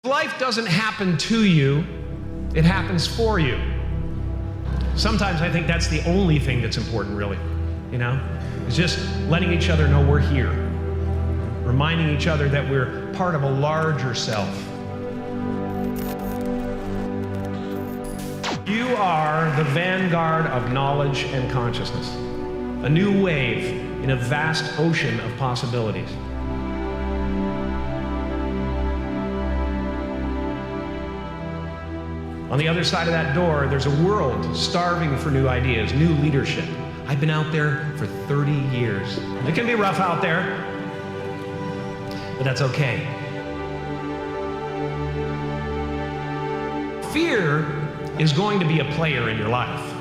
Life doesn't happen to you, it happens for you. Sometimes I think that's the only thing that's important, really, is just letting each other know we're here, reminding each other that we're part of a larger self. You are the vanguard of knowledge and consciousness, a new wave in a vast ocean of possibilities. On the other side of that door, there's a world starving for new ideas, new leadership. I've been out there for 30 years. It can be rough out there, but that's okay. Fear is going to be a player in your life,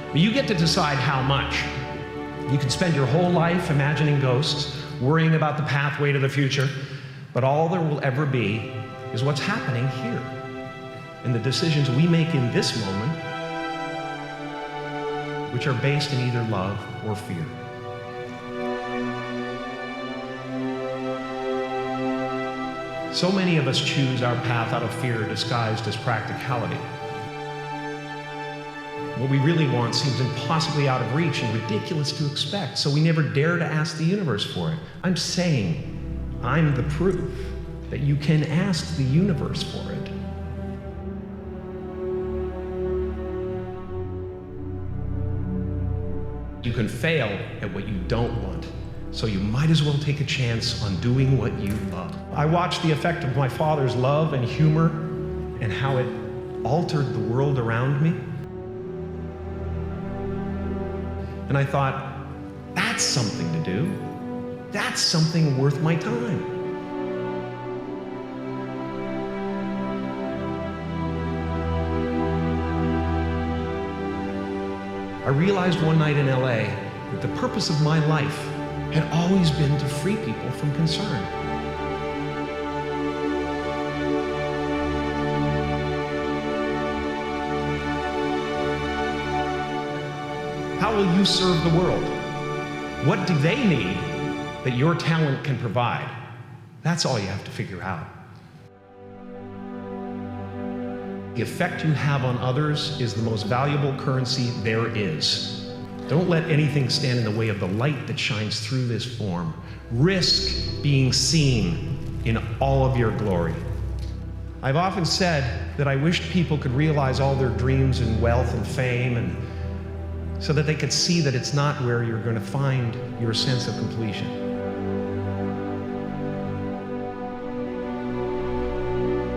but you get to decide how much. You can spend your whole life imagining ghosts, worrying about the pathway to the future, but all there will ever be is what's happening here. And the decisions we make in this moment, which are based in either love or fear. So many of us choose our path out of fear disguised as practicality. What we really want seems impossibly out of reach and ridiculous to expect, so we never dare to ask the universe for it. I'm saying I'm the proof that you can ask the universe for it. You can fail at what you don't want, so you might as well take a chance on doing what you love. I watched the effect of my father's love and humor and how it altered the world around me. And I thought, that's something to do. That's something worth my time. I realized one night in LA that the purpose of my life had always been to free people from concern. How will you serve the world? What do they need that your talent can provide? That's all you have to figure out. The effect you have on others is the most valuable currency there is. Don't let anything stand in the way of the light that shines through this form. Risk being seen in all of your glory. I've often said that I wished people could realize all their dreams and wealth and fame, and so that they could see that it's not where you're going to find your sense of completion.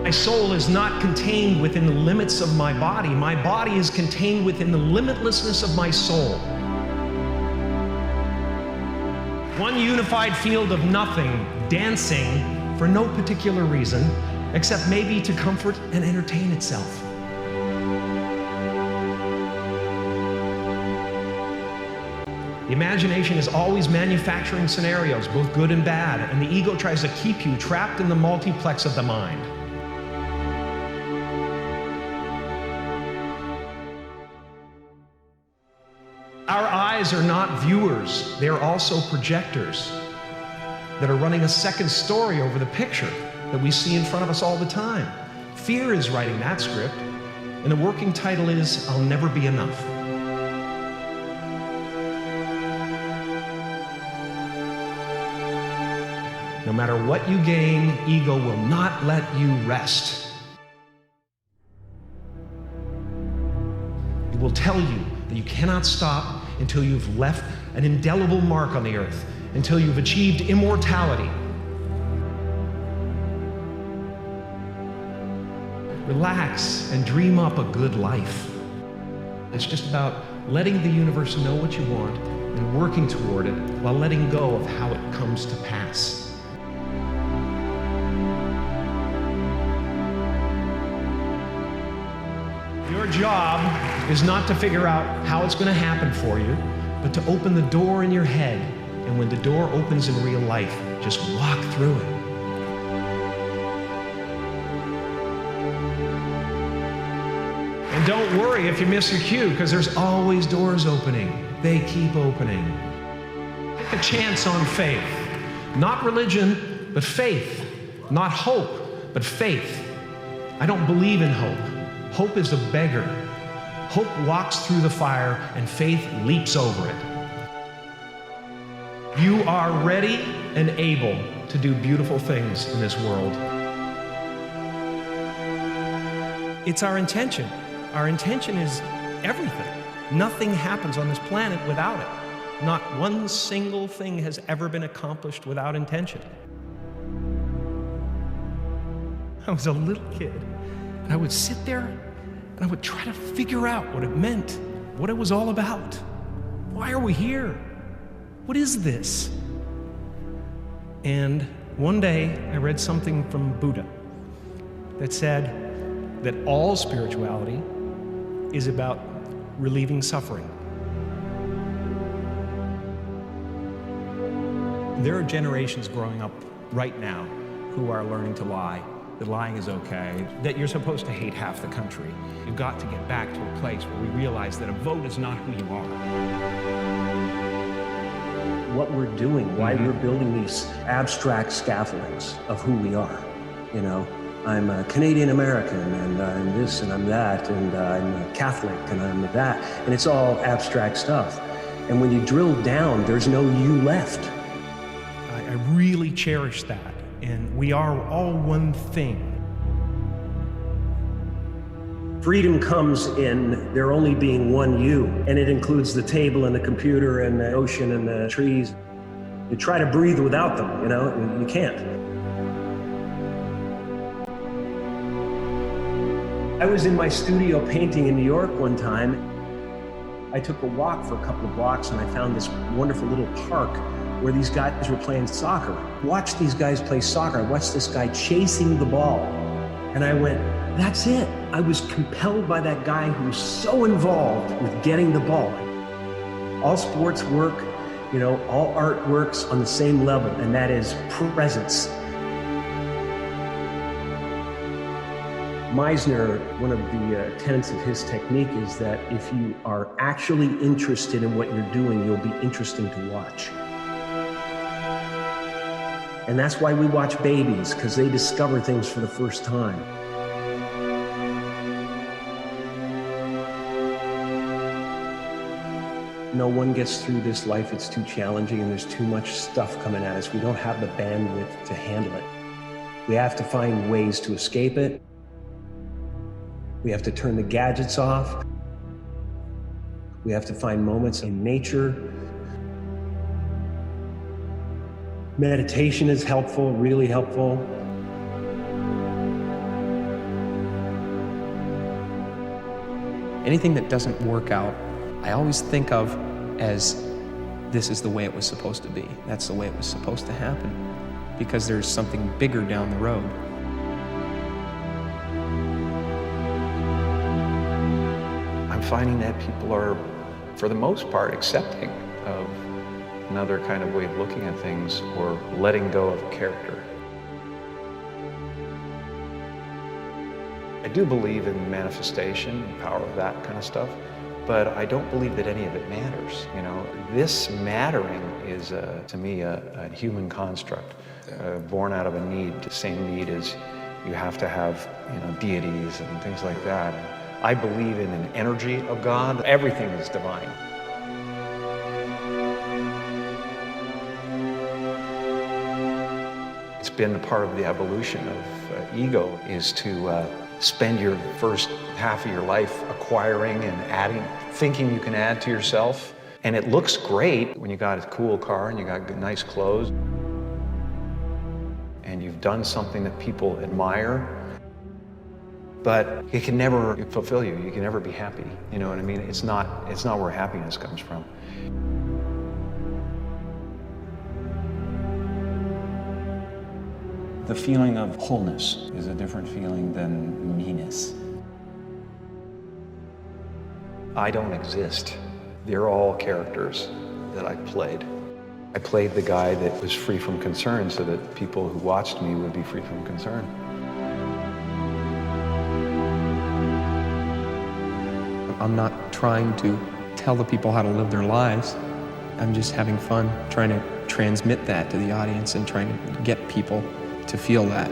My soul is not contained within the limits of my body. My body is contained within the limitlessness of my soul. One unified field of nothing, dancing for no particular reason, except maybe to comfort and entertain itself. The imagination is always manufacturing scenarios, both good and bad, and the ego tries to keep you trapped in the multiplex of the mind. Our eyes are not viewers, they're also projectors that are running a second story over the picture that we see in front of us all the time. Fear is writing that script, and the working title is, I'll Never Be Enough. No matter what you gain, ego will not let you rest. It will tell you that you cannot stop until you've left an indelible mark on the earth, until you've achieved immortality. Relax and dream up a good life. It's just about letting the universe know what you want and working toward it while letting go of how it comes to pass. Your job is not to figure out how it's going to happen for you, but to open the door in your head. And when the door opens in real life, just walk through it. And don't worry if you miss your cue, because there's always doors opening. They keep opening. Take a chance on faith. Not religion, but faith. Not hope, but faith. I don't believe in hope. Hope is a beggar. Hope walks through the fire and faith leaps over it. You are ready and able to do beautiful things in this world. It's our intention. Our intention is everything. Nothing happens on this planet without it. Not one single thing has ever been accomplished without intention. I was a little kid, and I would sit there, and I would try to figure out what it meant, what it was all about. Why are we here? What is this? And one day, I read something from Buddha that said that all spirituality is about relieving suffering. There are generations growing up right now who are learning to lie, that lying is okay, that you're supposed to hate half the country. You've got to get back to a place where we realize that a vote is not who you are. What we're doing, why we're building these abstract scaffoldings of who we are. You know, I'm a Canadian American, and I'm this, and I'm that, and I'm a Catholic, and I'm that, and it's all abstract stuff. And when you drill down, there's no you left. I really cherish that, and we are all one thing. Freedom comes in there only being one you, and it includes the table and the computer and the ocean and the trees. You try to breathe without them, you know, you can't. I was in my studio painting in New York one time. I took a walk for a couple of blocks and I found this wonderful little park where these guys were playing soccer. Watched these guys play soccer. I watched this guy chasing the ball. And I went, that's it. I was compelled by that guy who was so involved with getting the ball. All sports work, you know, all art works on the same level, and that is presence. Meisner, one of the tenets of his technique is that if you are actually interested in what you're doing, you'll be interesting to watch. And that's why we watch babies, because they discover things for the first time. No one gets through this life, it's too challenging and there's too much stuff coming at us. We don't have the bandwidth to handle it. We have to find ways to escape it. We have to turn the gadgets off. We have to find moments in nature. Meditation is helpful, really helpful. Anything that doesn't work out, I always think of as this is the way it was supposed to be. That's the way it was supposed to happen, because there's something bigger down the road. I'm finding that people are, for the most part, accepting of another kind of way of looking at things or letting go of a character. I do believe in manifestation and power of that kind of stuff, but I don't believe that any of it matters. You know, this mattering is, to me, a human construct, born out of a need, the same need as you have to have, you know, deities and things like that. I believe in an energy of God. Everything is divine. It's been a part of the evolution of ego is to spend your first half of your life acquiring and adding, thinking you can add to yourself. And it looks great when you got a cool car and you got nice clothes and you've done something that people admire, but it can never fulfill you. You can never be happy. You know what I mean? It's not where happiness comes from. The feeling of wholeness is a different feeling than meanness. I don't exist. They're all characters that I played. I played the guy that was free from concern so that people who watched me would be free from concern. I'm not trying to tell the people how to live their lives. I'm just having fun trying to transmit that to the audience and trying to get people to feel that.